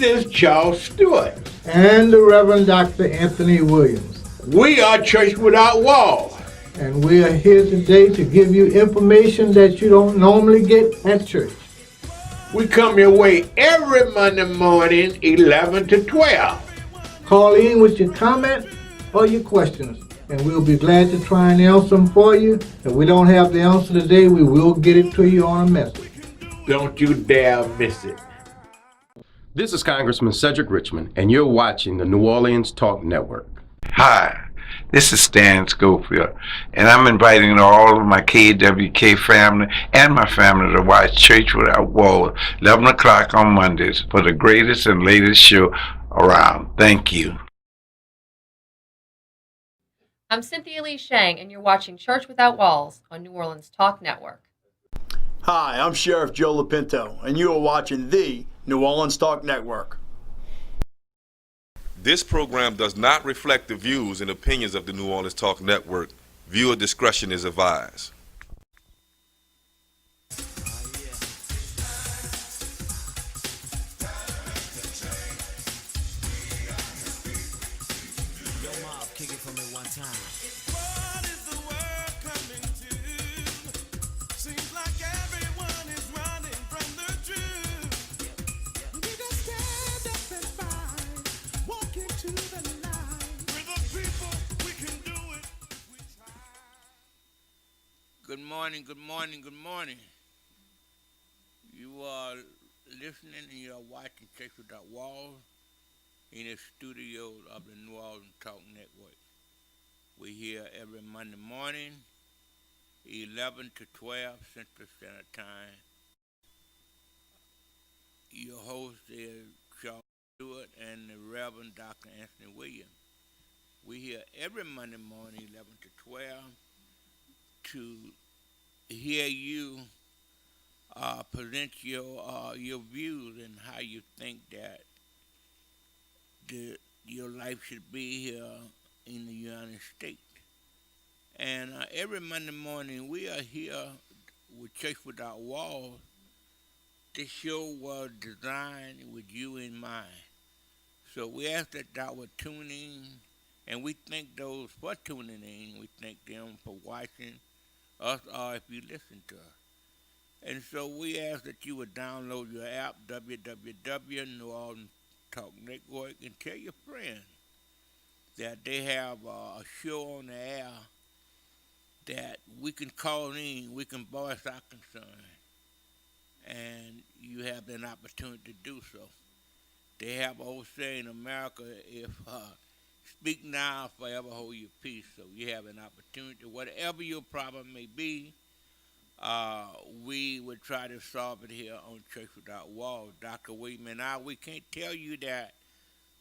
is Charles Stewart. And the Reverend Dr. Anthony Williams. We are Church Without Walls. And we are here today to give you information that you don't normally get at church. We come your way every Monday morning, 11 to 12. Call in with your comment or your questions, and we'll be glad to try and answer them for you. If we don't have the answer today, we will get it to you on a message. Don't you dare miss it. This is Congressman Cedric Richmond, and you're watching the New Orleans Talk Network. Hi, this is Stan Schofield, and I'm inviting all of my KWK family and my family to watch Church Without Walls, 11 o'clock on Mondays, for the greatest and latest show around. Thank you. I'm Cynthia Lee Shang, and you're watching Church Without Walls on New Orleans Talk Network. Hi, I'm Sheriff Joe Lapinto, and you are watching the New Orleans Talk Network. This program does not reflect the views and opinions of the New Orleans Talk Network. Viewer discretion is advised. Good morning. You are listening and you are watching Church Without Walls in the studios of the New Orleans Talk Network. We're here every Monday morning, 11 to 12 Central Standard Time. Your host is Charles Stewart and the Reverend Dr. Anthony Williams. We're here every Monday morning, 11 to 12, to hear you present your views and how you think that your life should be here in the United States. And every Monday morning we are here with Church Without Walls. This show was designed with you in mind. So we ask that y'all would tune in, and we thank those for tuning in. We thank them for watching us or if you listen to us. And so we ask that you would download your app, New Orleans Talk Network, and tell your friends that they have a show on the air that we can call in, we can voice our concern, and you have an opportunity to do so. They have an old saying in America, if speak now, forever hold your peace. So you have an opportunity, whatever your problem may be, we would try to solve it here on Church Without Walls. Dr. William and I, we can't tell you that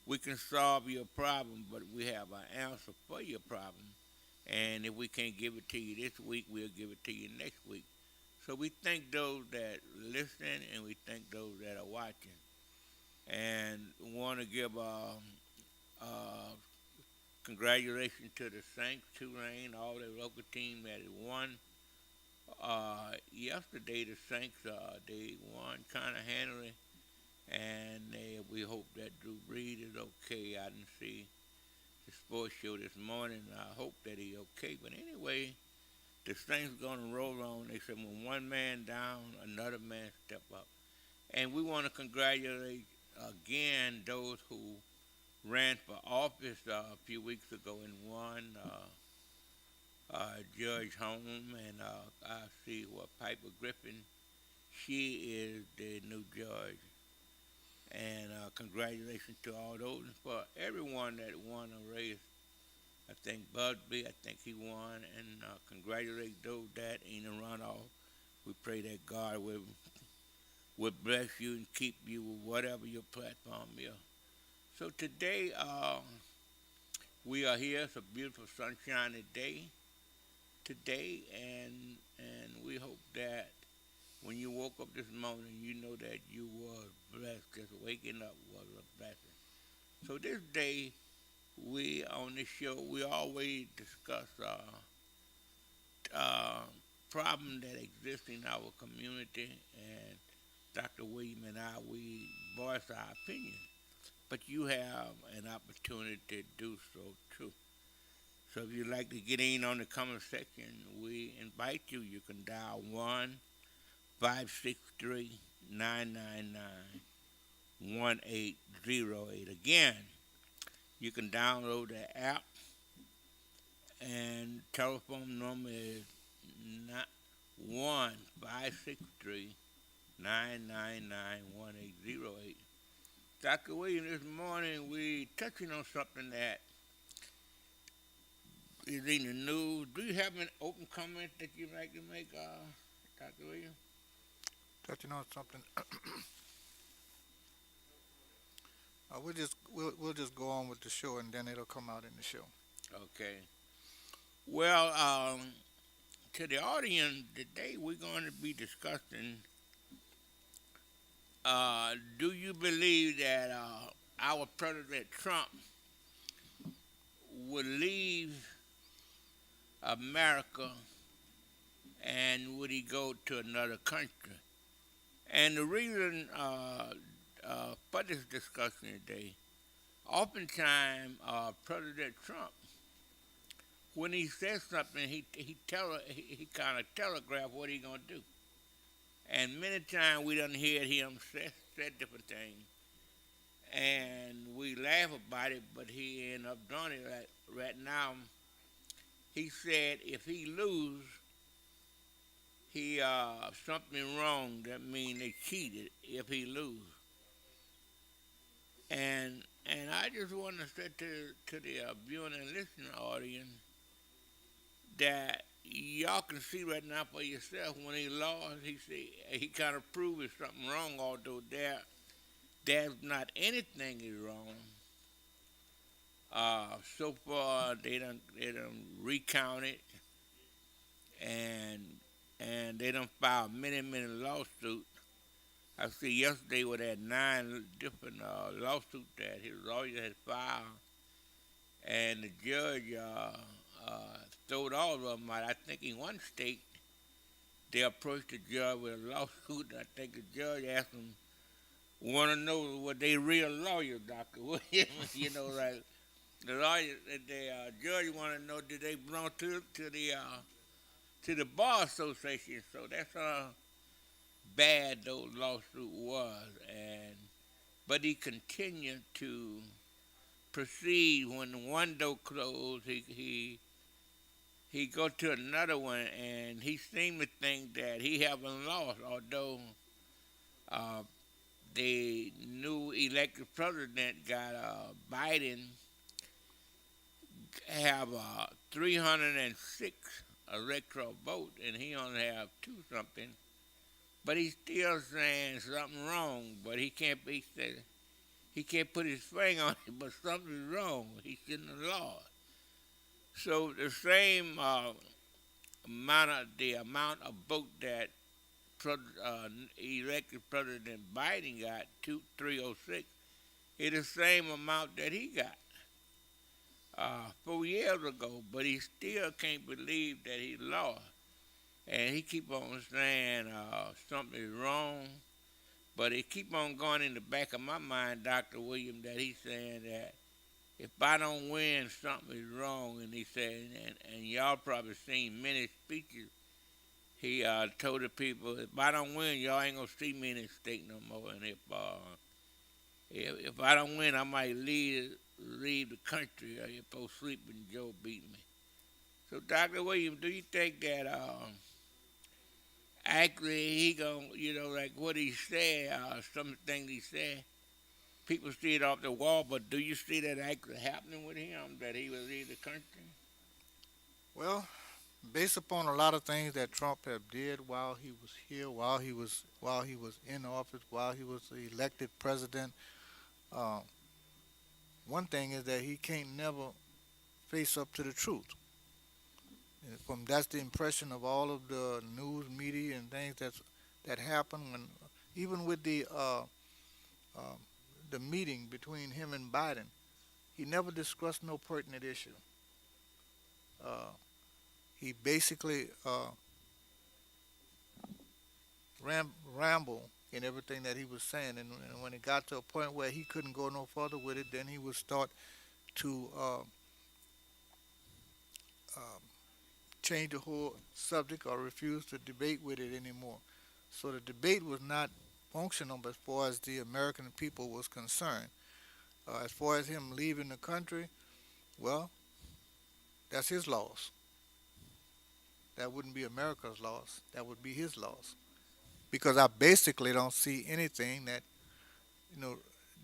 we can solve your problem, but we have an answer for your problem. And if we can't give it to you this week, we'll give it to you next week. So we thank those that listen, and we thank those that are watching. And want to give congratulations to the Saints, Tulane, all the local team that won. Yesterday, the Saints, they won kind of handily, and we hope that Drew Brees is okay. I didn't see the sports show this morning. I hope that he's okay. But anyway, the Saints going to roll on. They said when one man down, another man step up. And we want to congratulate again those who ran for office a few weeks ago and won. Judge Home, and I see Piper Griffin. She is the new judge. And congratulations to all those, and for everyone that won a race. I think Busby, I think he won, and congratulate those that in the runoff. We pray that God will bless you and keep you with whatever your platform is. So today, we are here. It's a beautiful sunshiny day today, and we hope that when you woke up this morning, you know that you were blessed. Just waking up was a blessing. So this day, we on this show, we always discuss problems that exist in our community, and Dr. William and I, we voice our opinion. but you have an opportunity to do so too. So if you'd like to get in on the comment section, we invite you. You can dial 1-563-999-1808. Again, you can download the app, and telephone number is 1-563-999-1808. Dr. Williams, this morning we touching on something that is in the news. Do you have an open comment that you'd like to make, Dr. Williams? Touching on something. We'll just go on with the show, and then it'll come out in the show. Okay. Well, to the audience today, we're going to be discussing. Do you believe that our President Trump would leave America, and would he go to another country? And the reason for this discussion today, oftentimes President Trump, when he says something, he kind of telegraph what he's gonna do. And many times we done hear him say different things, and we laugh about it, but he end up doing it. Right now, he said if he lose, he something wrong. That means they cheated if he lose. And I just want to say to the viewing and listening audience that y'all can see right now for yourself when he lost, he kind of proved something wrong, although there's not anything is wrong. So far they done recounted, and they done filed many lawsuits. I see yesterday we had 9 different lawsuits that his lawyer had filed, and the judge throwed all of them out. I think in one state they approached the judge with a lawsuit. I think the judge asked them, want to know what they real lawyers, Dr. Williams. You know, like the lawyer, the judge want to know did they belong to the bar association. So that's how bad those lawsuit was, but he continued to proceed. When one door closed, he go to another one, and he seemed to think that he haven't lost, although the new elected president got Biden have 306 electoral votes, and he only have 2 something. But he's still saying something wrong, but he can't put his finger on it, but something's wrong. He shouldn't have lost. So the same amount of vote that elected President Biden got, 306, is the same amount that he got 4 years ago, but he still can't believe that he lost. And he keep on saying something is wrong, but it keep on going in the back of my mind, Dr. Williams, that he's saying that if I don't win, something is wrong. And he said, and y'all probably seen many speeches, he told the people, if I don't win, y'all ain't gonna see me in the state no more. And if I don't win, I might leave the country if I sleep and Joe beat me. So, Dr. Williams, do you think that actually he gonna, like what he said, some things he said, people see it off the wall, but do you see that actually happening with him, that he will leave the country? Well, based upon a lot of things that Trump have did while he was here, while he was in office, while he was elected president, one thing is that he can't never face up to the truth. And that's the impression of all of the news media and things that happen when, even with the meeting between him and Biden, he never discussed no pertinent issue. He basically rambled in everything that he was saying. And when it got to a point where he couldn't go no further with it, then he would start to um, change the whole subject or refuse to debate with it anymore. So the debate was not functional as far as the American people was concerned. As far as him leaving the country, well, that's his loss. That wouldn't be America's loss. That would be his loss. Because I basically don't see anything that, you know,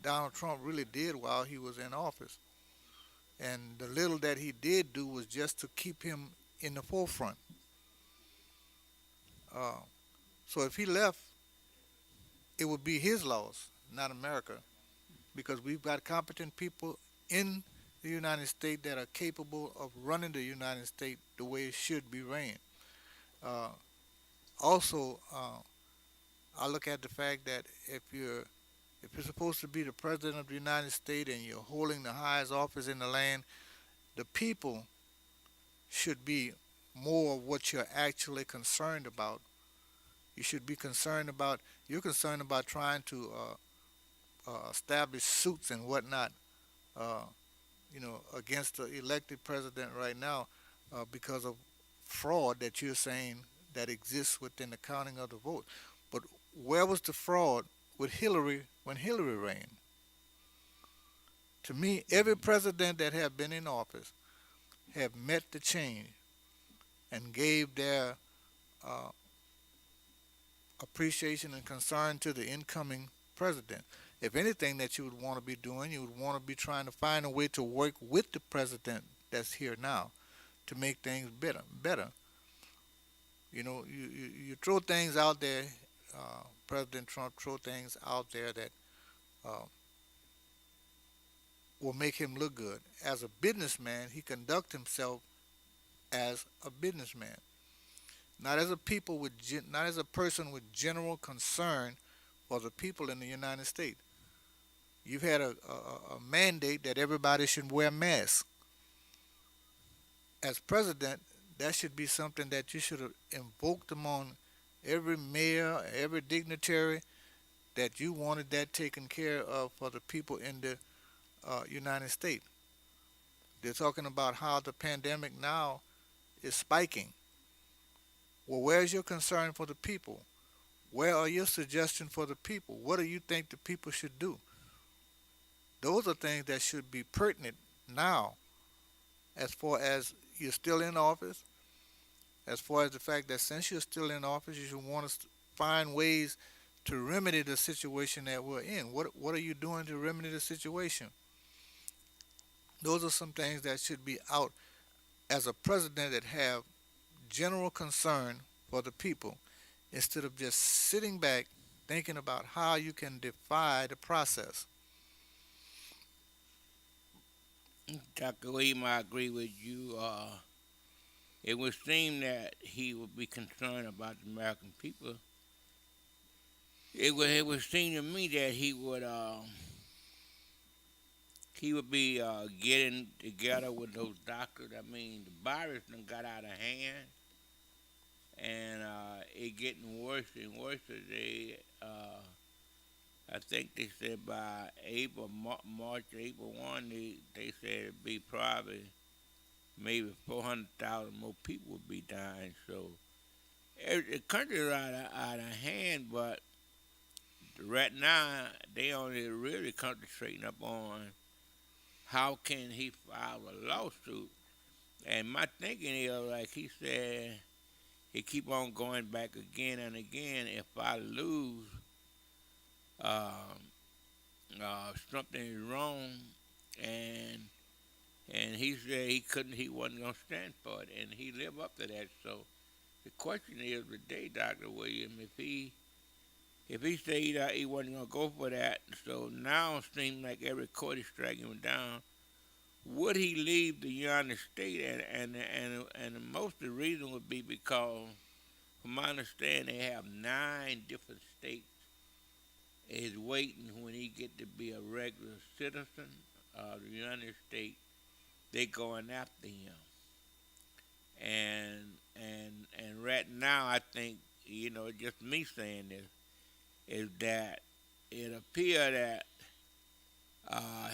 Donald Trump really did while he was in office. And the little that he did do was just to keep him in the forefront. Uh, so if he left, it would be his loss, not America, because we've got competent people in the United States that are capable of running the United States the way it should be ran. Uh, also, I look at the fact that if you're supposed to be the president of the United States and you're holding the highest office in the land, the people should be more of what you're actually concerned about. You should be concerned about, you're concerned about trying to establish suits and whatnot, uh, against the elected president right now because of fraud that you're saying that exists within the counting of the vote. But where was the fraud with Hillary when Hillary ran? To me, every president that have been in office have met the change and gave their uh, appreciation and concern to the incoming president. If anything that you would want to be doing, you would want to be trying to find a way to work with the president that's here now to make things better. You throw things out there, President Trump throw things out there that uh, will make him look good. As a businessman, he conduct himself as a businessman, not as not as a person with general concern for the people in the United States. You've had a mandate that everybody should wear masks. As president, that should be something that you should have invoked among every mayor, every dignitary, that you wanted that taken care of for the people in the United States. They're talking about how the pandemic now is spiking. Well, where's your concern for the people? Where are your suggestions for the people? What do you think the people should do? Those are things that should be pertinent now, as far as you're still in office, as far as the fact that since you're still in office, you should want to find ways to remedy the situation that we're in. What are you doing to remedy the situation? Those are some things that should be out as a president that have general concern for the people, instead of just sitting back thinking about how you can defy the process. Dr. William, I agree with you. It would seem that he would be concerned about the American people. It would seem to me that he would be getting together with those doctors. I mean, the virus done got out of hand, and it getting worse and worse. I think they said by March, April 1, they said it'd be probably maybe 400,000 more people would be dying. So the country's out of hand, but right now they only really concentrating up on how can he file a lawsuit. And my thinking is, like he said, he keep on going back again and again. If I lose, something is wrong, and he said he wasn't gonna stand for it, and he lived up to that. So the question is today, Dr. William, if he said he wasn't gonna go for that, so now it seems like every court is striking him down. Would he leave the United States? And most of the reason would be because, from my understanding, they have 9 different states is waiting when he get to be a regular citizen of the United States. They going after him, and right now I think, just me saying this, is that it appeared that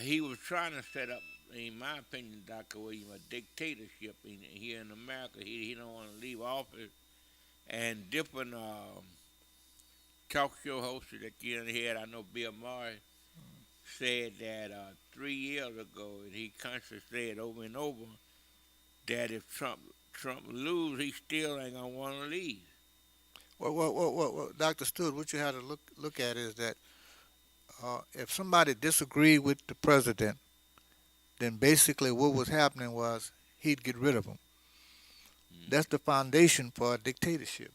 he was trying to set up, in my opinion, Dr. William, a dictatorship here in America. He don't want to leave office, and different talk show hosts that you had. I know Bill Maher said that 3 years ago, and he constantly said over and over that if Trump lose, he still ain't gonna want to leave. Well, Dr. Stewart, what you have to look at is that if somebody disagreed with the president, then basically what was happening was he'd get rid of him. That's the foundation for a dictatorship.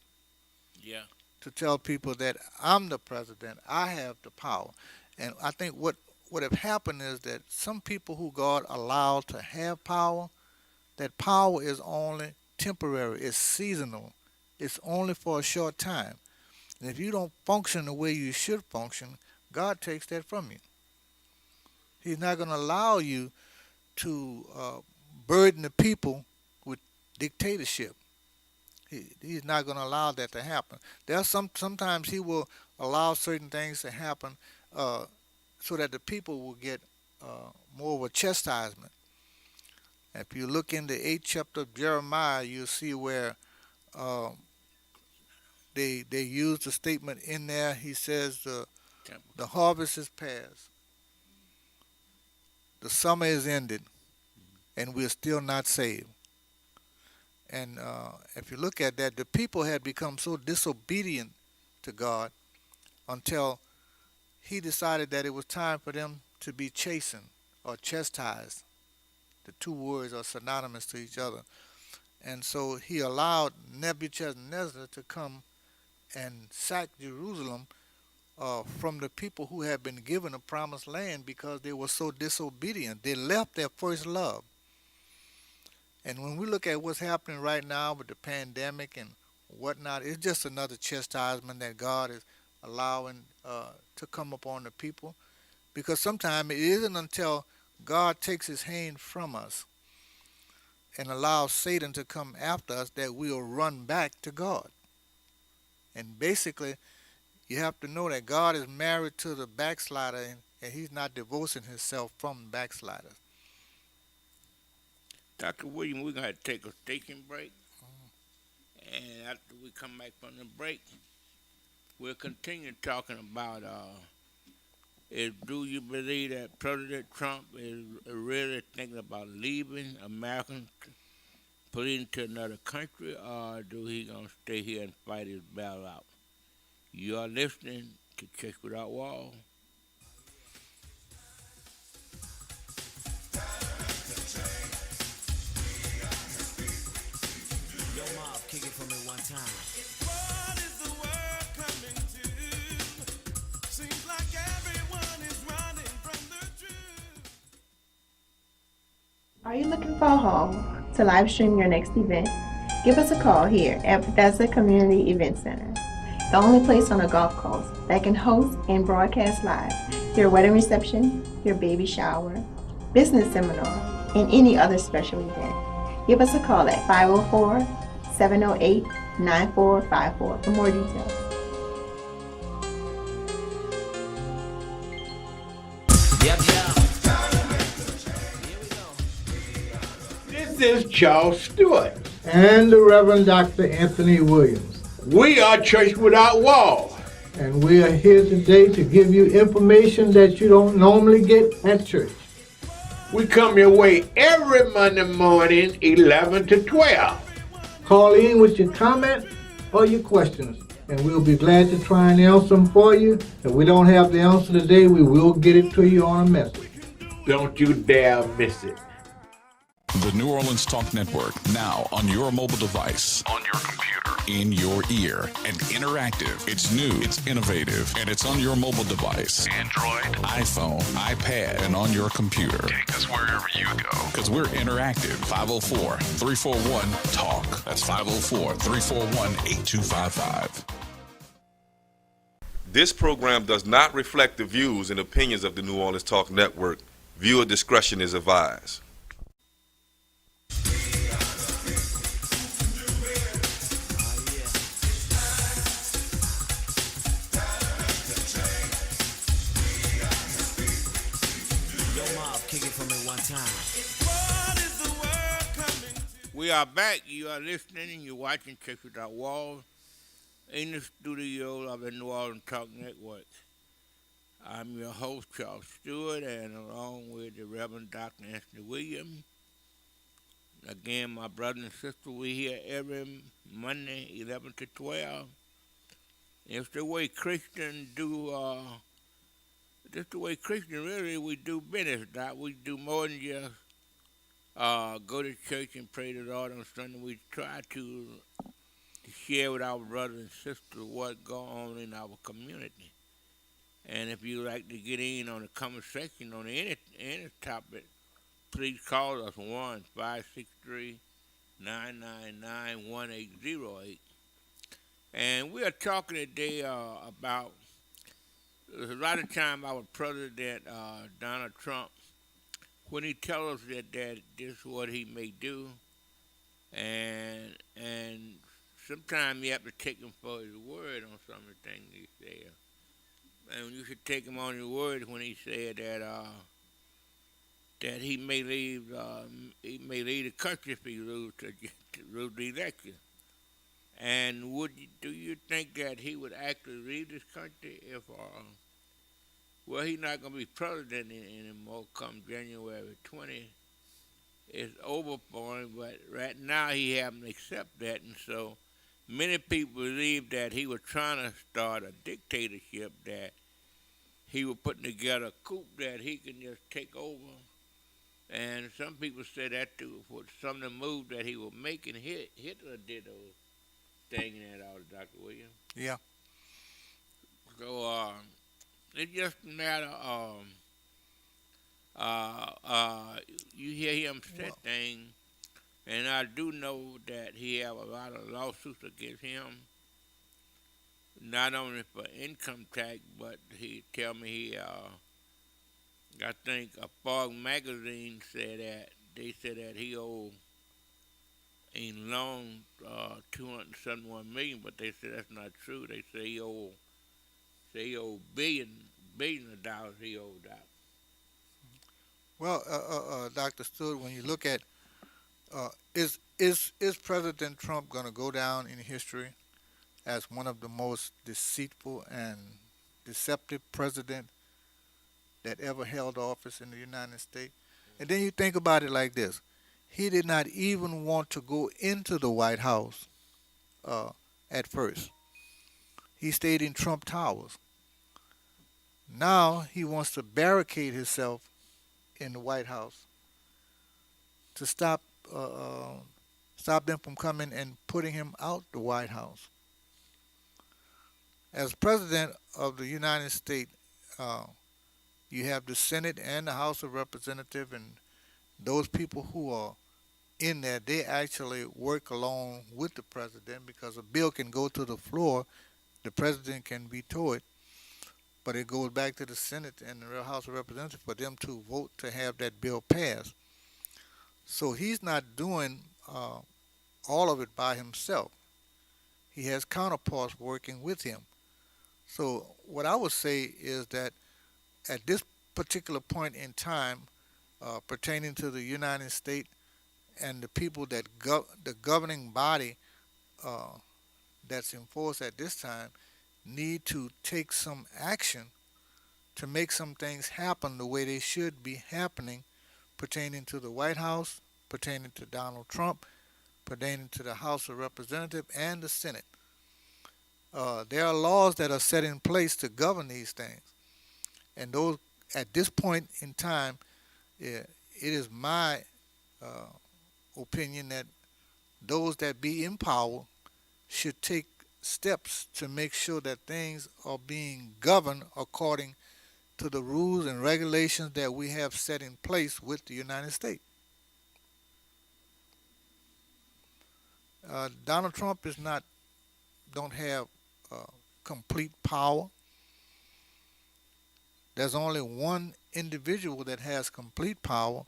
Yeah. To tell people that I'm the president, I have the power. And I think what have happened is that some people who God allowed to have power, that power is only temporary, it's seasonal, it's only for a short time. And if you don't function the way you should function, God takes that from you. He's not going to allow you to burden the people with dictatorship. He's not going to allow that to happen. There's sometimes he will allow certain things to happen so that the people will get more of a chastisement. If you look in the 8th chapter of Jeremiah, you'll see where they use the statement in there. He says the harvest is past, the summer is ended, and we're still not saved. And if you look at that, the people had become so disobedient to God until he decided that it was time for them to be chastened or chastised. The two words are synonymous to each other. And so he allowed Nebuchadnezzar to come and sack Jerusalem from the people who had been given a promised land because they were so disobedient. They left their first love. And when we look at what's happening right now with the pandemic and whatnot, it's just another chastisement that God is allowing to come upon the people. Because sometimes it isn't until God takes his hand from us and allows Satan to come after us that we'll run back to God. And basically, you have to know that God is married to the backslider and he's not divorcing himself from the backsliders. Dr. William, we're going to have to take a station break. And after we come back from the break, we'll continue talking about do you believe that President Trump is really thinking about leaving America, putting to another country, or do he going to stay here and fight his battle out? You are listening to Church Without Walls. Kick it for me one time. What is the world coming to? Seems like everyone is running from the truth. Are you looking for a home to live stream your next event? Give us a call here at Bethesda Community Event Center, the only place on the Gulf Coast that can host and broadcast live your wedding reception, your baby shower, business seminar, and any other special event. Give us a call at 504-708-9454 for more details. This is Charles Stewart. And the Reverend Dr. Anthony Williams. We are Church Without Walls. And we are here today to give you information that you don't normally get at church. We come your way every Monday morning, 11 to 12. Call in with your comment or your questions, and we'll be glad to try and answer them for you. If we don't have the answer today, we will get it to you on a message. Don't you dare miss it. The New Orleans Talk Network, now on your mobile device, on your computer, in your ear, and interactive. It's new, it's innovative, and it's on your mobile device. Android, iPhone, iPad, and on your computer. Take us wherever you go. Because we're interactive. 504-341-TALK. That's 504-341-8255. This program does not reflect the views and opinions of the New Orleans Talk Network. Viewer discretion is advised. we are back. You are listening and you're watching Church Without Walls in the studio of the New Orleans Talk Network. I'm your host, Charles Stewart, and along with the Reverend Dr. Anthony Williams. Again, my brother and sister, we here every Monday, 11 to 12. It's the way Christians do, just the way Christians really, we do business, Doc. We do more than just go to church and pray to the Lord on Sunday. We try to share with our brothers and sisters what goes on in our community. And if you like to get in on the conversation on any topic, please call us 1-563-999-1808. And we are talking today about a lot of time our president Donald Trump, when he tells us that this is what he may do, and sometimes you have to take him for his word on some of the things he says. And you should take him on his word when he said that he may leave the country if he lose the election. And do you think that he would actually leave this country if well, he's not going to be president anymore come January 20. It's over for him, but right now he haven't accepted that, and so many people believe that he was trying to start a dictatorship, that he was putting together a coup that he can just take over. And some people say that too, for some of the moves that he was making, Hitler did those things that out, Dr. Williams. Yeah. So it's just a matter you hear him say things, and I do know that he have a lot of lawsuits against him, not only for income tax, but he tell me I think a Forbes magazine said that they said that he owed in loan $271 million, but they said that's not true. They say he owed billion of dollars he owed out. Well, Dr. Stewart, when you look at is President Trump going to go down in history as one of the most deceitful and deceptive presidents that ever held office in the United States? And then you think about it like this. He did not even want to go into the White House at first. He stayed in Trump Towers. Now he wants to barricade himself in the White House to stop them from coming and putting him out the White House. As President of the United States, you have the Senate and the House of Representatives, and those people who are in there, they actually work along with the president, because a bill can go to the floor, the president can veto it, but it goes back to the Senate and the House of Representatives for them to vote to have that bill passed. So he's not doing all of it by himself. He has counterparts working with him. So what I would say is that at this particular point in time, pertaining to the United States and the people that the governing body that's in force at this time need to take some action to make some things happen the way they should be happening, pertaining to the White House, pertaining to Donald Trump, pertaining to the House of Representatives and the Senate. There are laws that are set in place to govern these things. And those, at this point in time, it is my opinion that those that be in power should take steps to make sure that things are being governed according to the rules and regulations that we have set in place with the United States. Donald Trump don't have complete power. There's only one individual that has complete power,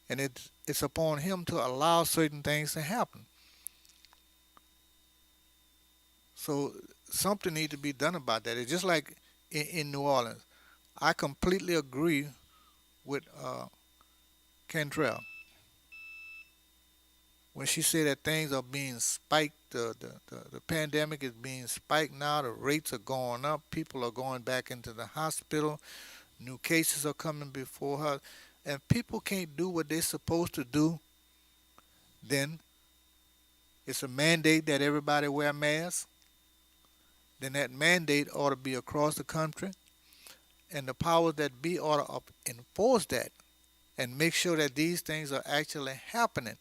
and it's upon him to allow certain things to happen. So something needs to be done about that. It's just like in New Orleans. I completely agree with Cantrell. when she said that things are being spiked, the pandemic is being spiked now, the rates are going up, people are going back into the hospital, new cases are coming before her, and people can't do what they're supposed to do, then it's a mandate that everybody wear masks. Then that mandate ought to be across the country, and the powers that be ought to enforce that and make sure that these things are actually happening.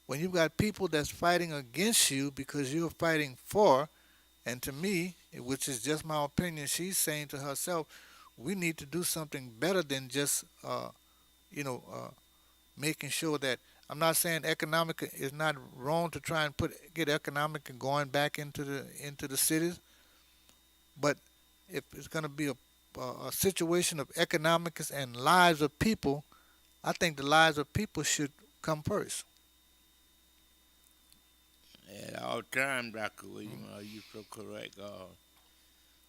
When you've got people that's fighting against you because you're fighting for, and to me, which is just my opinion, she's saying to herself, we need to do something better than just, making sure that, I'm not saying economic is not wrong to try and get economic and going back into the cities, but if it's going to be a situation of economics and lives of people, I think the lives of people should come first. At all times, Dr. William, you're so correct.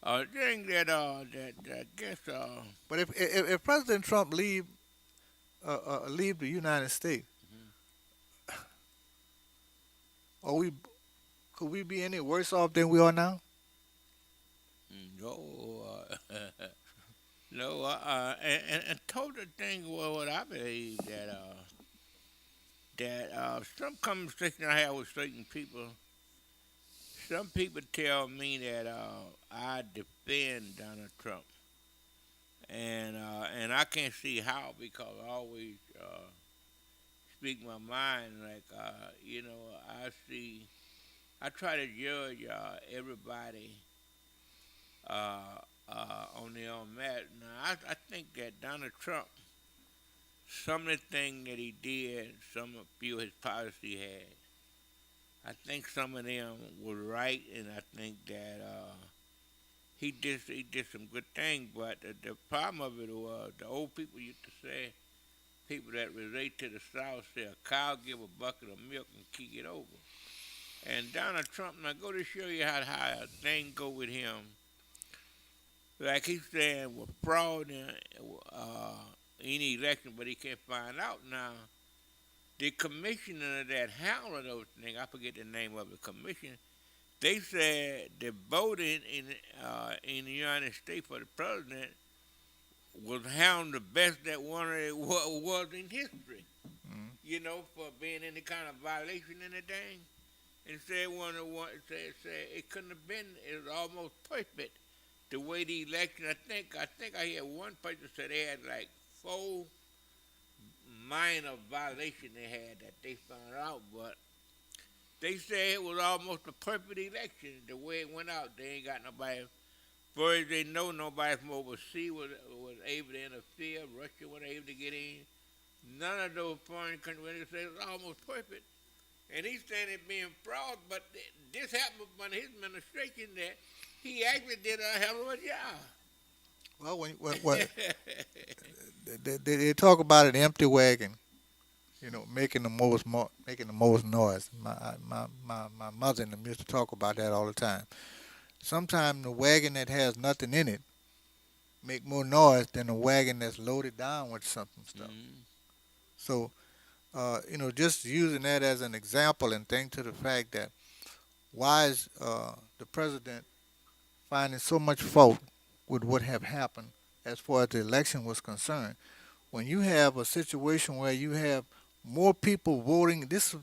I think that I guess. But if President Trump leave the United States, could we be any worse off than we are now? No, no. And total thing, what I believe that some conversation I have with certain people, some people tell me that I defend Donald Trump, and I can't see how, because I always speak my mind. Like I try to judge everybody on their own merit. Now I think that Donald Trump, some of the things that he did, some of few of his policy had, I think some of them were right, and I think that he did some good things. But the problem of it was the old people used to say, people that relate to the South say, a cow give a bucket of milk and kick it over. And Donald Trump, now go to show you how a thing go with him. Like he's saying, with fraud in any election, but he can't find out now. The commissioner that handled those things, I forget the name of the commission, they said the voting in the United States for the president was handled the best that one was in history. Mm-hmm. For being any kind of violation in the thing. And said said it couldn't have been. It was almost perfect. The way the election, I think I heard one person said they had like 4 minor violations they had that they found out, but they said it was almost a perfect election the way it went out. They ain't got nobody. First they know, nobody from overseas was able to interfere. Russia was able to get in. None of those foreign countries. They said it was almost perfect. And he's saying it being fraud, but this happened under his administration that he actually did a hell of a job. Well, when they talk about an empty wagon, making the most noise. My mother and them used to talk about that all the time. Sometimes the wagon that has nothing in it make more noise than a wagon that's loaded down with something stuff. Mm-hmm. So, just using that as an example and think to the fact that why is the president finding so much fault with what have happened as far as the election was concerned, when you have a situation where you have more people voting, this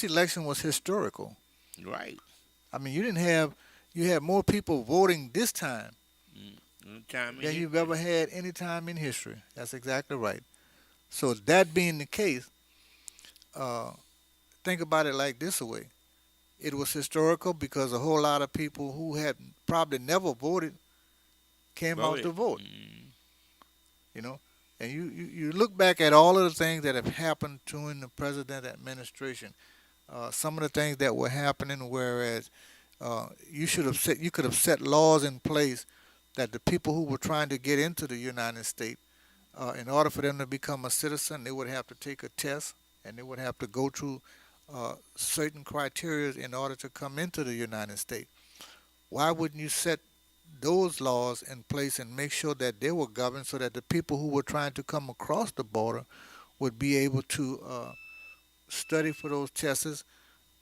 election was historical. Right. I mean, you had more people voting this time than you've ever had any time in history. That's exactly right. So that being the case, think about it like this way. It was historical because a whole lot of people who had probably never voted came out to vote. And you look back at all of the things that have happened during the president administration. Some of the things that were happening, whereas you could have set laws in place that the people who were trying to get into the United States, in order for them to become a citizen, they would have to take a test and they would have to go through certain criteria in order to come into the United States. Why wouldn't you set those laws in place and make sure that they were governed so that the people who were trying to come across the border would be able to study for those tests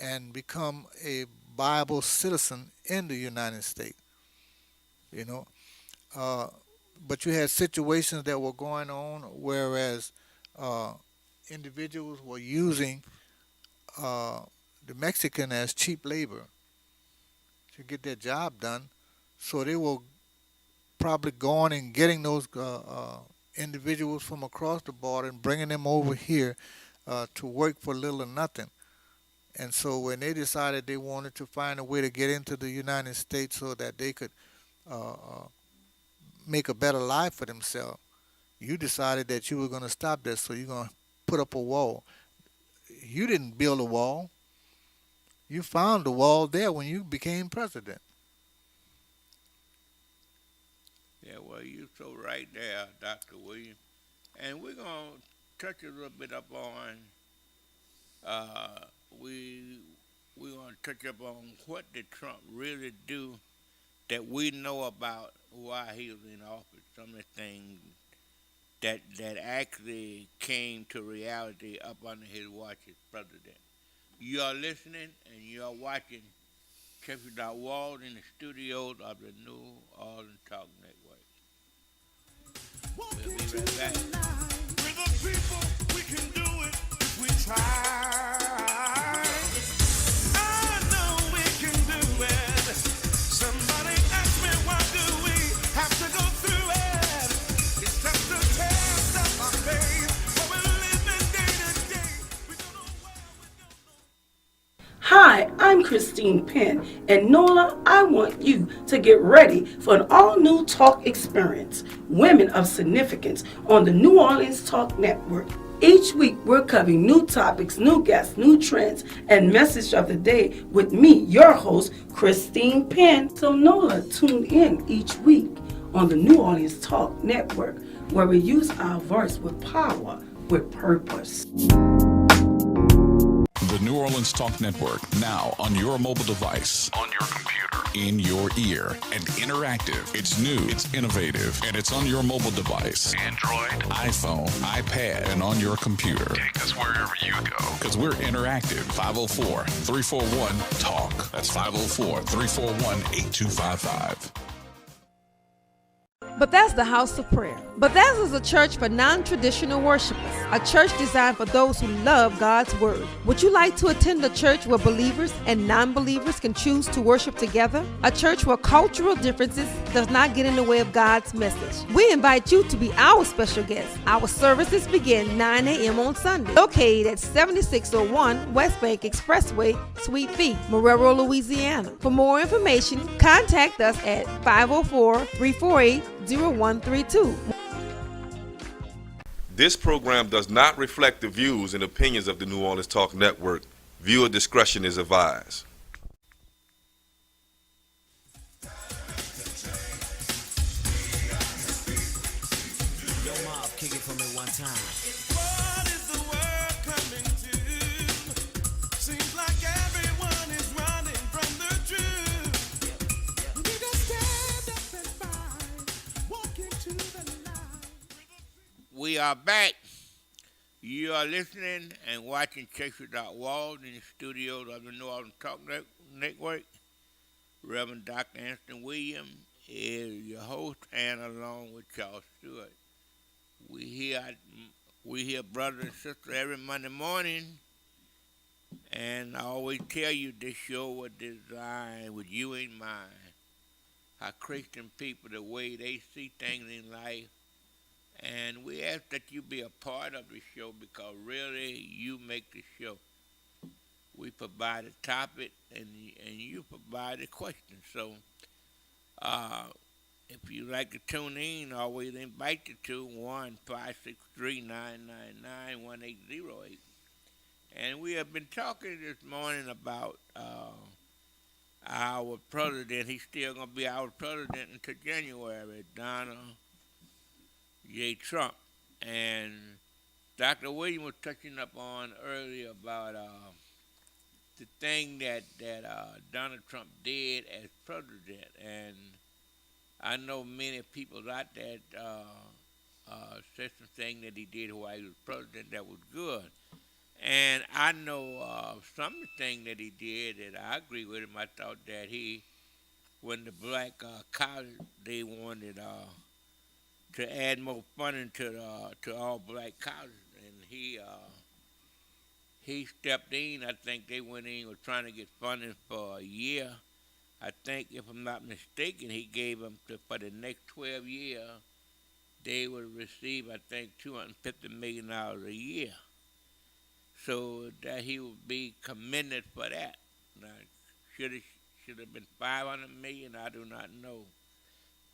and become a viable citizen in the United States. You know, uh, but you had situations that were going on whereas uh, individuals were using uh, the Mexican as cheap labor to get their job done. So they were probably going and getting those individuals from across the border and bringing them over here to work for little or nothing. And so when they decided they wanted to find a way to get into the United States so that they could make a better life for themselves, you decided that you were going to stop this. So you're going to put up a wall. You didn't build a wall. You found the wall there when you became president. Yeah, well, you're so right there, Dr. Williams. And we're going to touch a little bit up on, we're going to touch up on what did Trump really do that we know about while he was in office, some of the things that actually came to reality up under his watch as president. You are listening and you are watching Sheffield Wald in the studios of the New Orleans Talk Network. We'll be right back. We're the people, we can do it if we try. I know we can do it. Somebody asked me, why do we have to go through it? It's just a test of our faith, but we're living day to day. We don't know where we don't know. Hi, I'm Christine Penn, and Nola, I want you to get ready for an all-new talk experience, Women of Significance, on the New Orleans Talk Network. Each week, we're covering new topics, new guests, new trends, and message of the day with me, your host, Christine Penn. So Nola, tune in each week on the New Orleans Talk Network, where we use our voice with power, with purpose. The New Orleans Talk Network, now on your mobile device, on your computer, in your ear, and interactive. It's new, it's innovative, and it's on your mobile device. Android, iPhone, iPad, and on your computer. Take us wherever you go. Because we're interactive. 504-341-TALK. That's 504-341-8255. Bethesda House of Prayer. Bethesda is a church for non-traditional worshipers, a church designed for those who love God's Word. Would you like to attend a church where believers and non-believers can choose to worship together? A church where cultural differences does not get in the way of God's message. We invite you to be our special guest. Our services begin 9 a.m. on Sunday, located at 7601 West Bank Expressway, Suite B, Marrero, Louisiana. For more information, contact us at 504-348-0132. This program does not reflect the views and opinions of the New Orleans Talk Network. Viewer discretion is advised. Yo, Mob, kick it for me one time. What is the world coming to? Seems like everyone is running from the truth. We need to stand up and fight, walk into the light. We are back. You are listening and watching Sheffield Wald in the studios of the New Orleans Talk Network. Reverend Dr. Anthony Williams is your host, and along with Charles Stewart. We hear brothers and sisters every Monday morning, and I always tell you this show was designed with you in mind. How Christian people, the way they see things in life. And we ask that you be a part of the show because really you make the show. We provide a topic and you provide a question. So if you like to tune in, I always invite you to 1-563-999-1808. And we have been talking this morning about our president. He's still going to be our president until January, Donald J. Trump. And Dr. Williams was touching up on earlier about the thing that Donald Trump did as president. And I know many people out there said some things that he did while he was president that was good. And I know some of the thing that he did that I agree with him. I thought that when the black college, they wanted to add more funding to all black colleges, and he stepped in. I think they went in was trying to get funding for a year. I think, if I'm not mistaken, he gave them for the next 12 years. They would receive, I think, $250 million a year. So that he would be commended for that. Now, should have been 500 million. I do not know,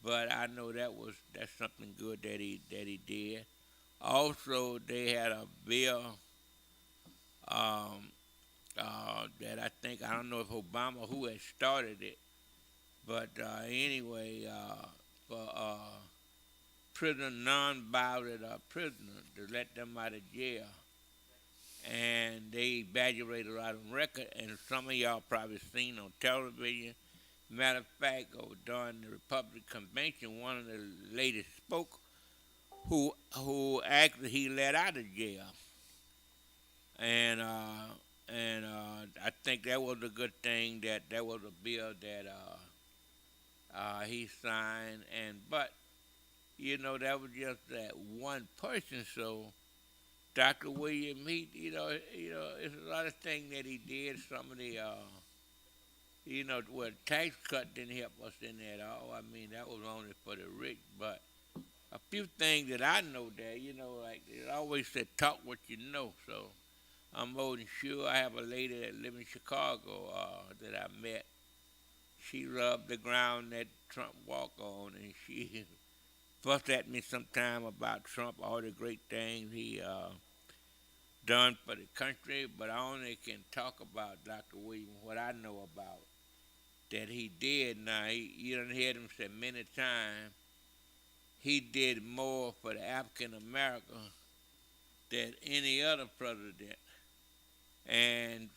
but I know that's something good that he did. Also, they had a bill that I don't know if Obama who had started it, but anyway, for non-violent prisoners to let them out of jail. And they evaluated a lot on record, and some of y'all probably seen on television. Matter of fact, during the Republican convention, one of the ladies spoke who actually he let out of jail. And I think that was a good thing, that was a bill that he signed, but that was just that one person. So Dr. William, it's a lot of things that he did. Some of the tax cut didn't help us in that at all. I mean, that was only for the rich. But a few things that I know that, like they always said, talk what you know. So I'm more than sure. I have a lady that lives in Chicago that I met. She rubbed the ground that Trump walked on, and she fussed at me sometime about Trump, all the great things he done for the country, but I only can talk about Dr. Williams, what I know about that he did. Now, you done heard him say many times, he did more for the African American than any other president. And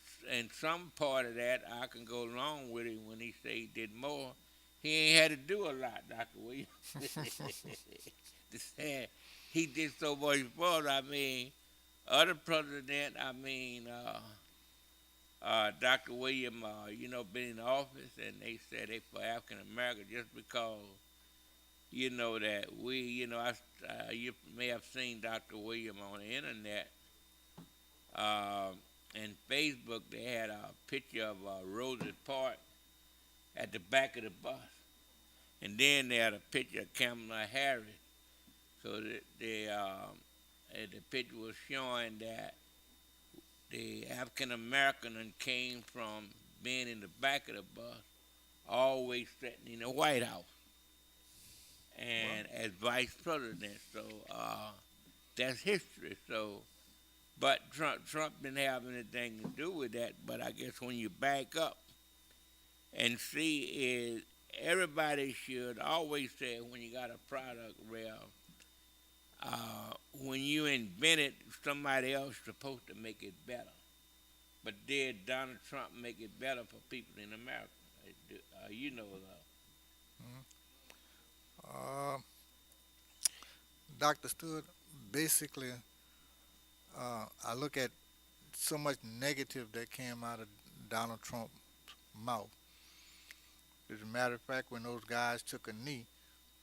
some part of that, I can go along with him when he say he did more. He ain't had to do a lot, Dr. Williams. To say he did so much for it. I mean, other president, Dr. William, been in office, and they said they for African American just because, that we, you may have seen Dr. William on the internet and Facebook. They had a picture of Rosa Parks at the back of the bus, and then they had a picture of Kamala Harris. So the picture was showing that the African American came from being in the back of the bus, always sitting in the White House, and as vice president. So that's history. So, but Trump didn't have anything to do with that. But I guess when you back up and see, is everybody should always say when you got a product, when you invent it, somebody else is supposed to make it better. But did Donald Trump make it better for people in America? Dr. Stewart, basically, I look at so much negative that came out of Donald Trump's mouth. As a matter of fact, when those guys took a knee,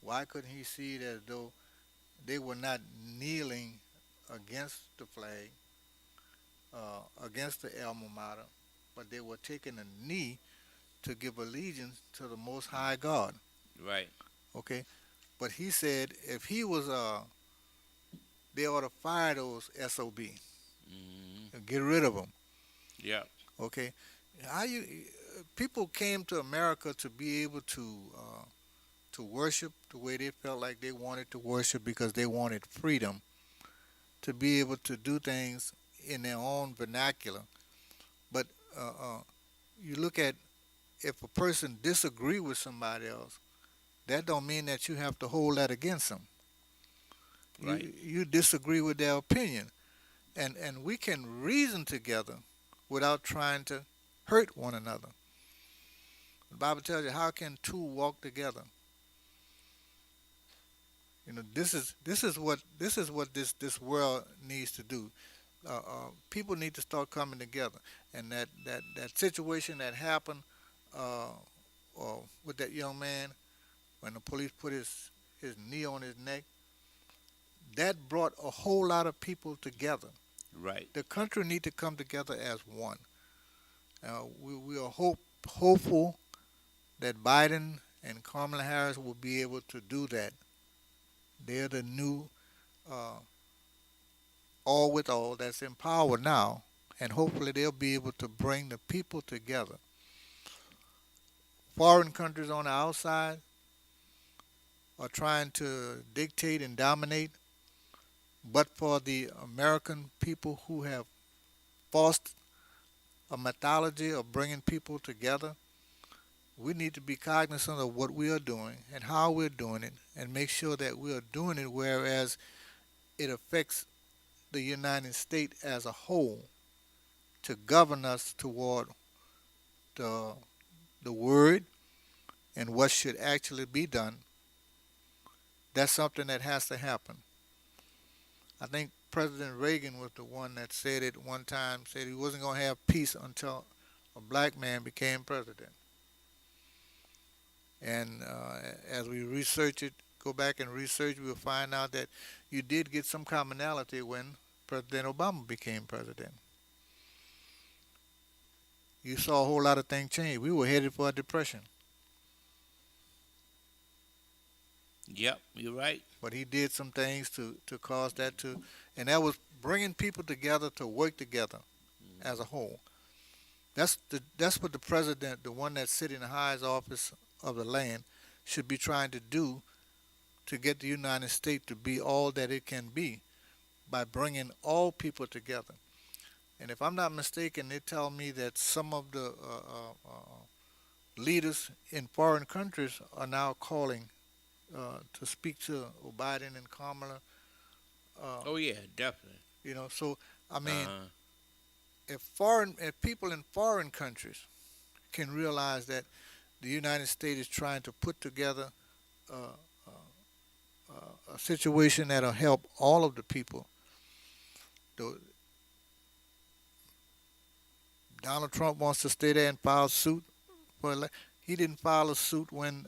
why couldn't he see it as though they were not kneeling against the flag, against the alma mater, but they were taking a knee to give allegiance to the Most High God? Right. Okay? But he said if he was, they ought to fire those SOB. Get rid of them. Yeah. Okay? People came to America to be able to worship the way they felt like they wanted to worship, because they wanted freedom to be able to do things in their own vernacular. But you look at, if a person disagree with somebody else, that don't mean that you have to hold that against them. Right. You disagree with their opinion, and we can reason together without trying to hurt one another. The Bible tells you, how can two walk together? This is what this world needs to do. people need to start coming together. And that situation that happened with that young man when the police put his knee on his neck, that brought a whole lot of people together. Right. The country need to come together as one. We are hopeful that Biden and Kamala Harris will be able to do that. They're the new all with all that's in power now, and hopefully they'll be able to bring the people together. Foreign countries on the outside are trying to dictate and dominate, but for the American people who have fostered a methodology of bringing people together, we need to be cognizant of what we are doing and how we're doing it, and make sure that we are doing it whereas it affects the United States as a whole to govern us toward the word and what should actually be done. That's something that has to happen. I think President Reagan was the one that said it one time, said he wasn't going to have peace until a black man became president. And as we research it, go back and research, we'll find out that you did get some commonality when President Obama became president. You saw a whole lot of things change. We were headed for a depression. Yep, you're right. But he did some things to cause that to, and that was bringing people together to work together as a whole. That's what the president, the one that's sitting in the highest office of the land, should be trying to do to get the United States to be all that it can be by bringing all people together. And if I'm not mistaken, they tell me that some of the leaders in foreign countries are now calling to speak to Biden and Kamala. Oh yeah, definitely. You know, so I mean, if people in foreign countries can realize that the United States is trying to put together a situation that'll help all of the people. Donald Trump wants to stay there and file suit he didn't file a suit when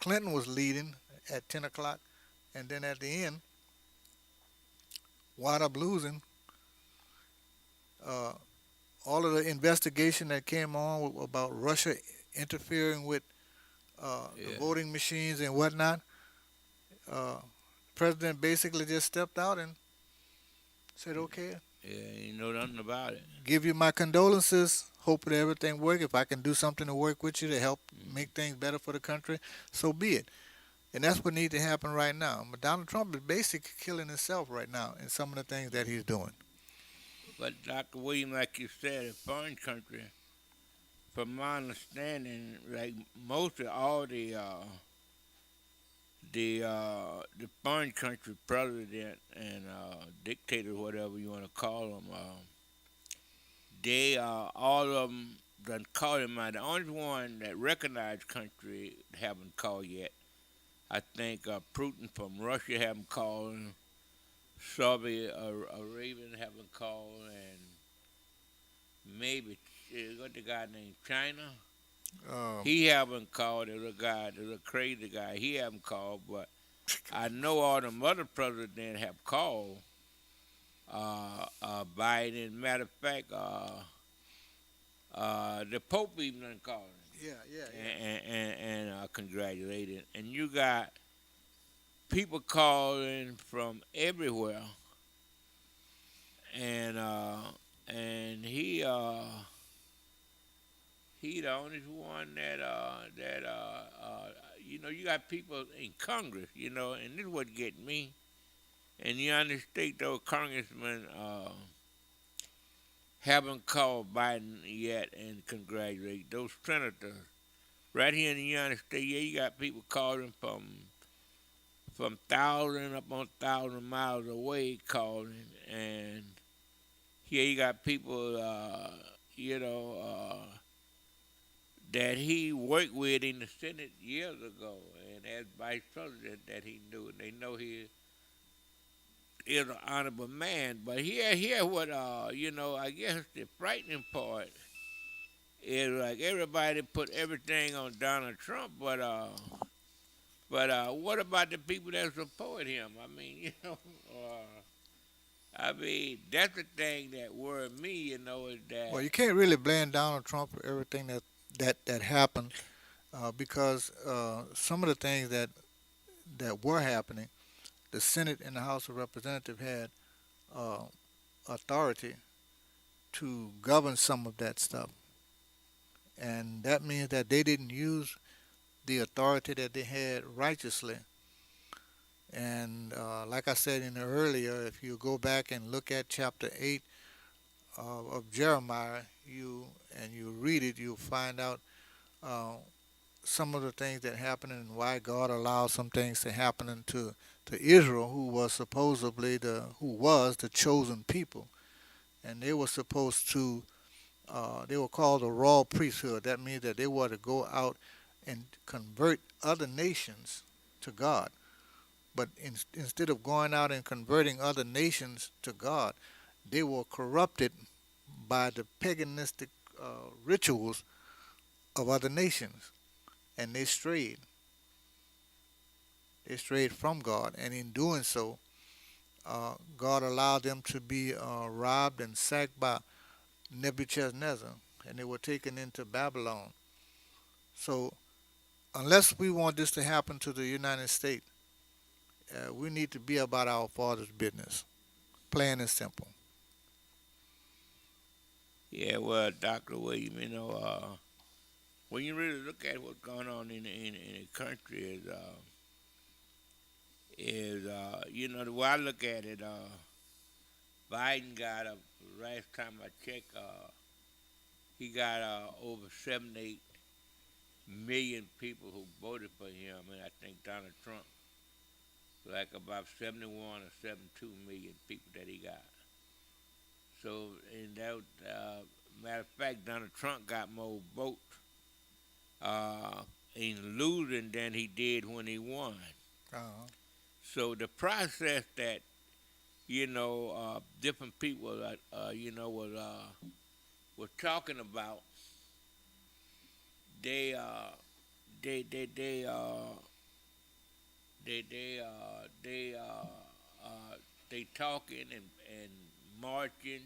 Clinton was leading at 10 o'clock, and then at the end wound up losing. All of the investigation that came on about Russia interfering with the voting machines and whatnot, the president basically just stepped out and said, okay. Yeah, you know nothing about it. Give you my condolences. Hope that everything works. If I can do something to work with you to help make things better for the country, so be it. And that's what needs to happen right now. But Donald Trump is basically killing himself right now in some of the things that he's doing. But Dr. William, like you said, a foreign country, from my understanding, like most of all the foreign country president and dictator, whatever you want to call them, they all of them done called him out. The only one that recognized country haven't called yet. I think Putin from Russia haven't called him. Saudi Arabian haven't called, and maybe what the guy named China. He haven't called. The guy, the crazy guy, he haven't called. But I know all the other presidents have called. Biden, matter of fact, the Pope even done called him. And congratulated. And you got people calling from everywhere, and he the only one that you know, you got people in Congress, you know, and this is what get me. In the United States, those congressmen haven't called Biden yet and congratulate those senators. Right here in the United States, yeah, you got people calling from 1,000 up on 1,000 miles away calling, and here you got people, you know, that he worked with in the Senate years ago, and as vice president that he knew, and they know he is an honorable man. But here, what I guess the frightening part is like everybody put everything on Donald Trump, but what about the people that support him? I mean, that's the thing that worried me, is that. Well, you can't really blame Donald Trump for everything that happened, because some of the things that were happening, the Senate and the House of Representatives had authority to govern some of that stuff, and that means that they didn't use the authority that they had righteously. And like I said earlier, if you go back and look at chapter 8 of Jeremiah, you read it, you'll find out some of the things that happened and why God allowed some things to happen to Israel, who was supposedly the chosen people, and they were supposed to. They were called the royal priesthood. That means that they were to go out and convert other nations to God. But instead of going out and converting other nations to God, they were corrupted by the paganistic rituals of other nations, and they strayed. They strayed from God, and in doing so, God allowed them to be robbed and sacked by Nebuchadnezzar, and they were taken into Babylon. So, unless we want this to happen to the United States, we need to be about our Father's business, plain and simple. Yeah, well, Dr. William, when you really look at what's going on in the country, the way I look at it, Biden got last time I checked, he got over 78 million people who voted for him, and I think Donald Trump, like about 71 or 72 million people that he got. So, in that matter of fact, Donald Trump got more votes in losing than he did when he won. Uh-huh. So the process that different people were talking about, they talking and marching,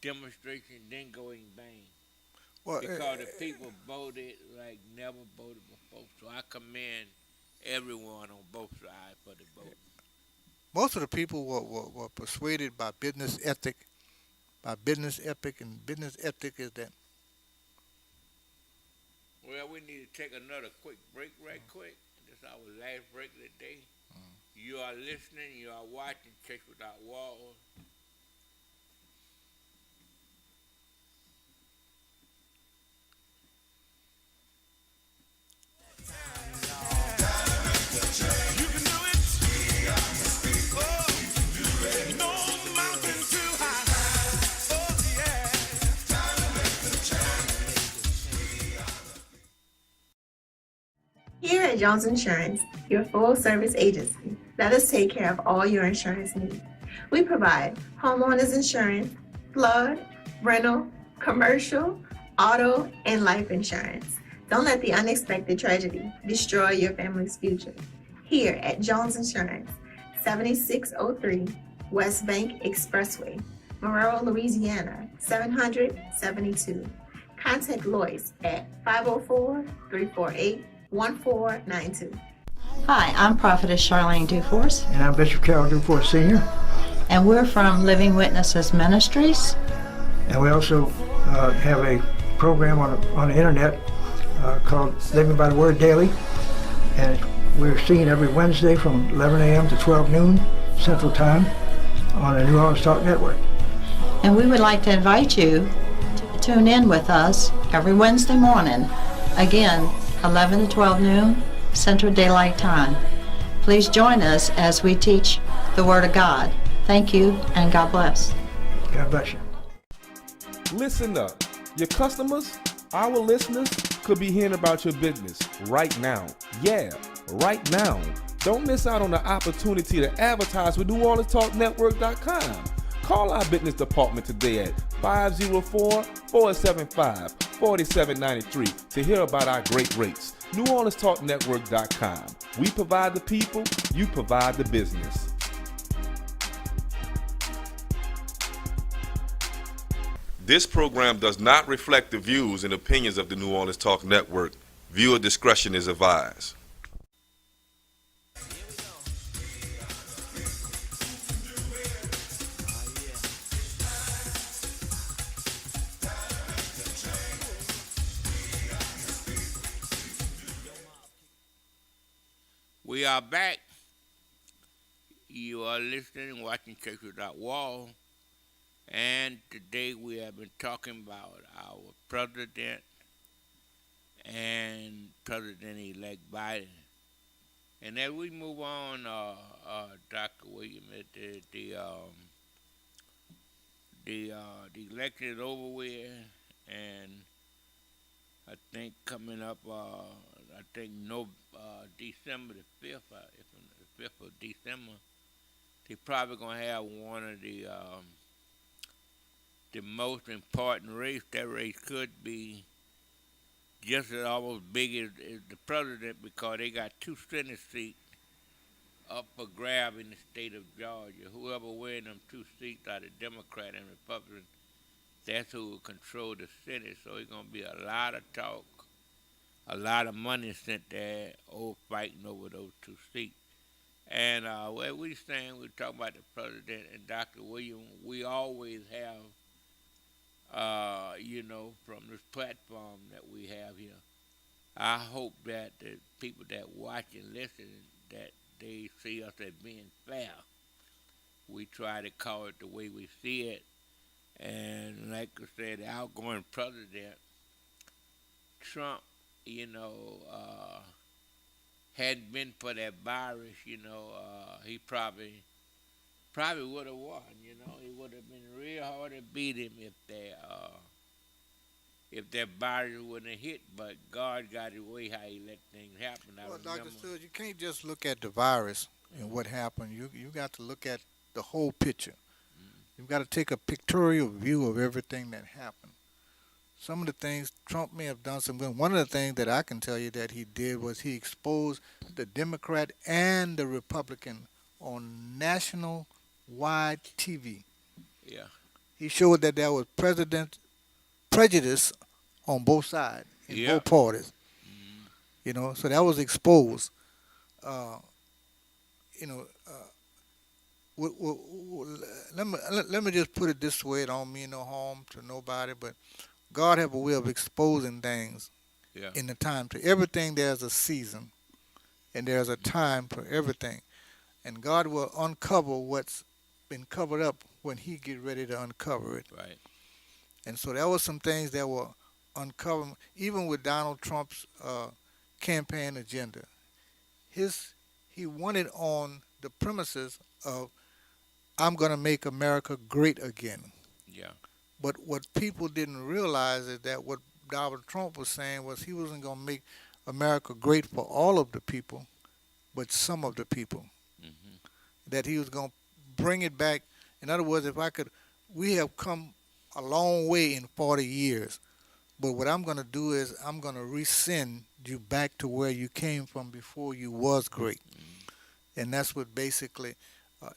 demonstration, then going bang. Well, because the people voted like never voted before. So I commend everyone on both sides for the vote. Most of the people were persuaded by business ethic, and business ethic is that. Well, we need to take another quick break right quick. This is our last break of the day. You are listening, you are watching Church Without Walls. Here at Jones Insurance, your full-service agency, let us take care of all your insurance needs. We provide homeowners insurance, flood, rental, commercial, auto, and life insurance. Don't let the unexpected tragedy destroy your family's future. Here at Jones Insurance, 7603 West Bank Expressway, Monroe, Louisiana, 772. Contact Lois at 504-348-1492. Hi, I'm Prophetess Charlene Duforce. And I'm Bishop Carol Duforce Sr. And we're from Living Witnesses Ministries. And we also have a program on the internet called Living by the Word Daily. And we're seen every Wednesday from 11 a.m. to 12 noon Central Time on the New Orleans Talk Network. And we would like to invite you to tune in with us every Wednesday morning. Again, 11 to 12 noon Central Daylight Time. Please join us as we teach the Word of God. Thank you, and God bless. God bless you. Listen up. Your customers, our listeners, could be hearing about your business right now. Yeah, right now. Don't miss out on the opportunity to advertise with NewOrleansTalkNetwork.com. Call our business department today at 504-475-4793 to hear about our great rates. NewOrleansTalkNetwork.com. We provide the people, you provide the business. This program does not reflect the views and opinions of the New Orleans Talk Network. Viewer discretion is advised. We are back. You are listening and watching Church Without Walls. And today we have been talking about our president and President-elect Biden. And as we move on, Dr. William, the election is over with, and I think coming up, December the 5th, the 5th of December, they're probably going to have one of the most important race. That race could be just as almost big as the president, because they got 2 Senate seats up for grab in the state of Georgia. Whoever wins them 2 seats are the Democrat and Republican. That's who will control the Senate. So it's going to be a lot of talk, a lot of money sent there, fighting over those 2 seats. And what we're saying, we're talking about the president and Dr. William. We always have, from this platform that we have here, I hope that the people that watch and listen, that they see us as being fair. We try to call it the way we see it. And like I said, the outgoing president, Trump, hadn't been for that virus, he probably would have won. It would have been real hard to beat him if that virus wouldn't have hit. But God got it way how he let things happen. Well, Dr. Stewart, you can't just look at the virus and what happened. You got to look at the whole picture. You've got to take a pictorial view of everything that happened. Some of the things Trump may have done some good. One of the things that I can tell you that he did was he exposed the Democrat and the Republican on national-wide TV. Yeah. He showed that there was prejudice on both sides, in both parties. So that was exposed. Let me just put it this way. It don't mean no harm to nobody, but God have a way of exposing things in the time. To everything there's a season, and there's a time for everything. And God will uncover what's been covered up when he get ready to uncover it. Right. And so there were some things that were uncovered, even with Donald Trump's campaign agenda. He won it on the premises of, I'm going to make America great again. Yeah. But what people didn't realize is that what Donald Trump was saying was he wasn't going to make America great for all of the people, but some of the people. Mm-hmm. That he was going to bring it back. In other words, we have come a long way in 40 years. But what I'm going to do is I'm going to resend you back to where you came from before you was great. Mm-hmm. And that's what basically,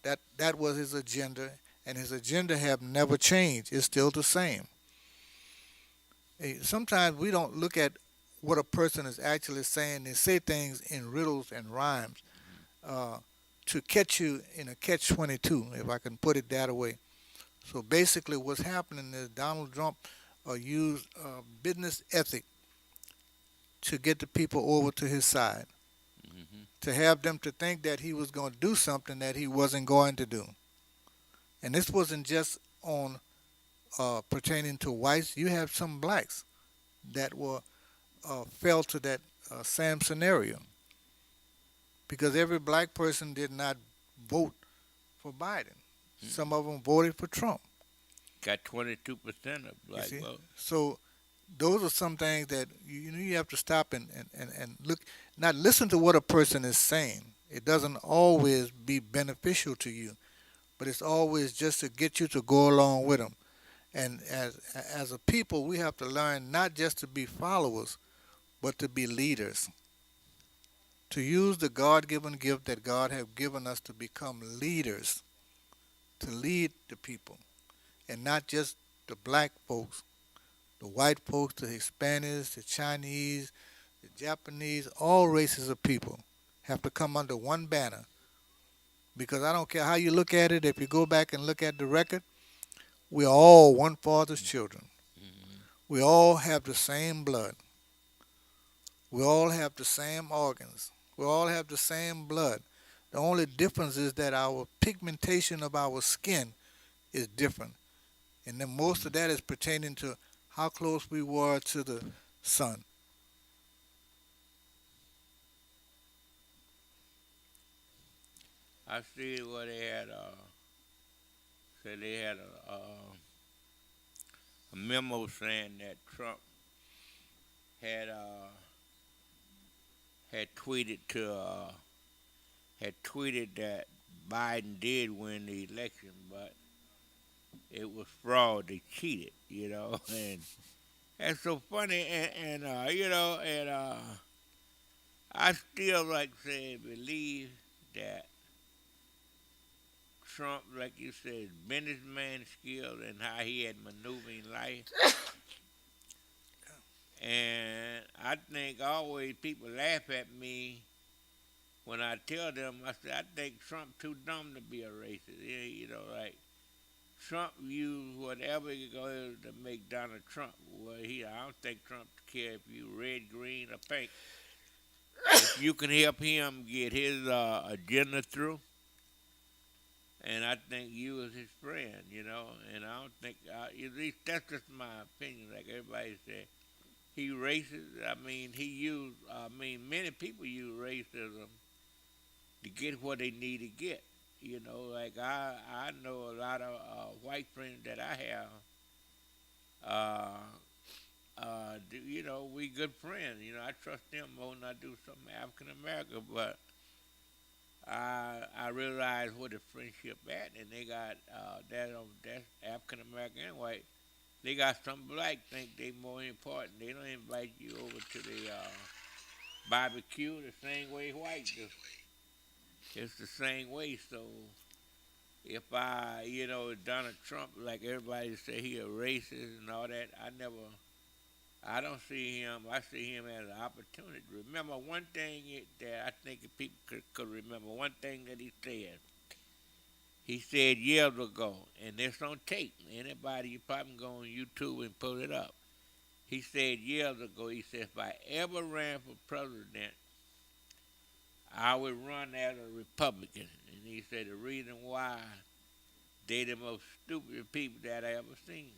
that was his agenda. And his agenda have never changed. It's still the same. Sometimes we don't look at what a person is actually saying. They say things in riddles and rhymes to catch you in a catch-22, if I can put it that way. So basically what's happening is Donald Trump used business ethic to get the people over to his side, to have them to think that he was going to do something that he wasn't going to do. And this wasn't just on pertaining to whites. You have some blacks that were fell to that same scenario, because every black person did not vote for Biden. Some of them voted for Trump. Got 22% of black votes. So those are some things that you have to stop and look, not listen to what a person is saying. It doesn't always be beneficial to you, but it's always just to get you to go along with them. And as a people, we have to learn not just to be followers, but to be leaders. To use the God-given gift that God has given us to become leaders, to lead the people, and not just the black folks, the white folks, the Hispanics, the Chinese, the Japanese, all races of people have to come under one banner. Because I don't care how you look at it, if you go back and look at the record, we are all one Father's children. We all have the same blood. We all have the same organs. We all have the same blood. The only difference is that our pigmentation of our skin is different. And then most of that is pertaining to how close we were to the sun. I see where they had said they had a memo saying that Trump had tweeted that Biden did win the election, but it was fraud. They cheated, and that's so funny. And I still believe that Trump, like you said, businessman skills and how he had maneuvering life. And I think always people laugh at me when I tell them, I say, I think Trump too dumb to be a racist. Trump used whatever he goes to make Donald Trump. Well, I don't think Trump care if you red, green, or pink. If you can help him get his agenda through, and I think you as his friend, and I don't think, at least that's just my opinion, like everybody said. He racist. Many people use racism to get what they need to get. I know a lot of white friends that I have. We good friends. I trust them more than I do some African American, but I realize where the friendship at, and they got that's African American and white. They got some black think they more important. They don't invite you over to the barbecue the same way white do. It's the same way. So if Donald Trump, like everybody say he a racist and all that, I don't see him. I see him as an opportunity. Remember one thing that I think if people could remember, one thing that he said. He said years ago, and it's on tape. Anybody, you probably go on YouTube and pull it up. He said years ago, he said, if I ever ran for president, I would run as a Republican. And he said the reason why, they the most stupid people that I ever seen.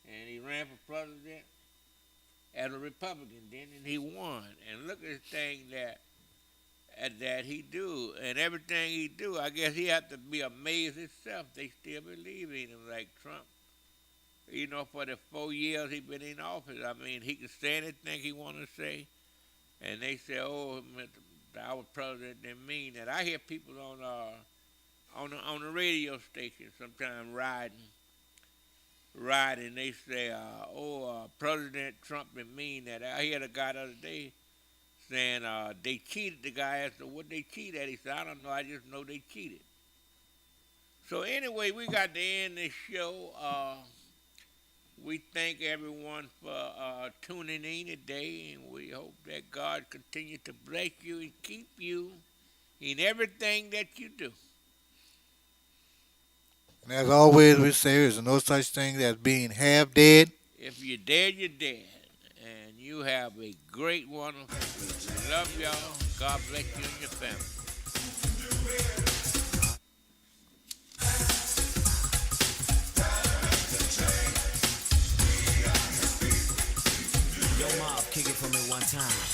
And he ran for president as a Republican then, and he won. And look at the thing that he do, and everything he do, I guess he have to be amazed himself. They still believe in him, like Trump. For the 4 years he been in office, he can say anything he want to say, and they say, "Oh, our president didn't mean that." I hear people on the radio station sometimes riding. They say, President Trump didn't mean that. I heard a guy the other day saying they cheated. The guy asked him what they cheated at. He said, I don't know, I just know they cheated. So anyway, we got to end this show. We thank everyone for tuning in today, and we hope that God continue to bless you and keep you in everything that you do. And as always, we say there's no such thing as being half dead. If you're dead, you're dead. And you have a great, wonderful week. We love y'all. God bless you and your family. Yo, Mob, kick it for me one time.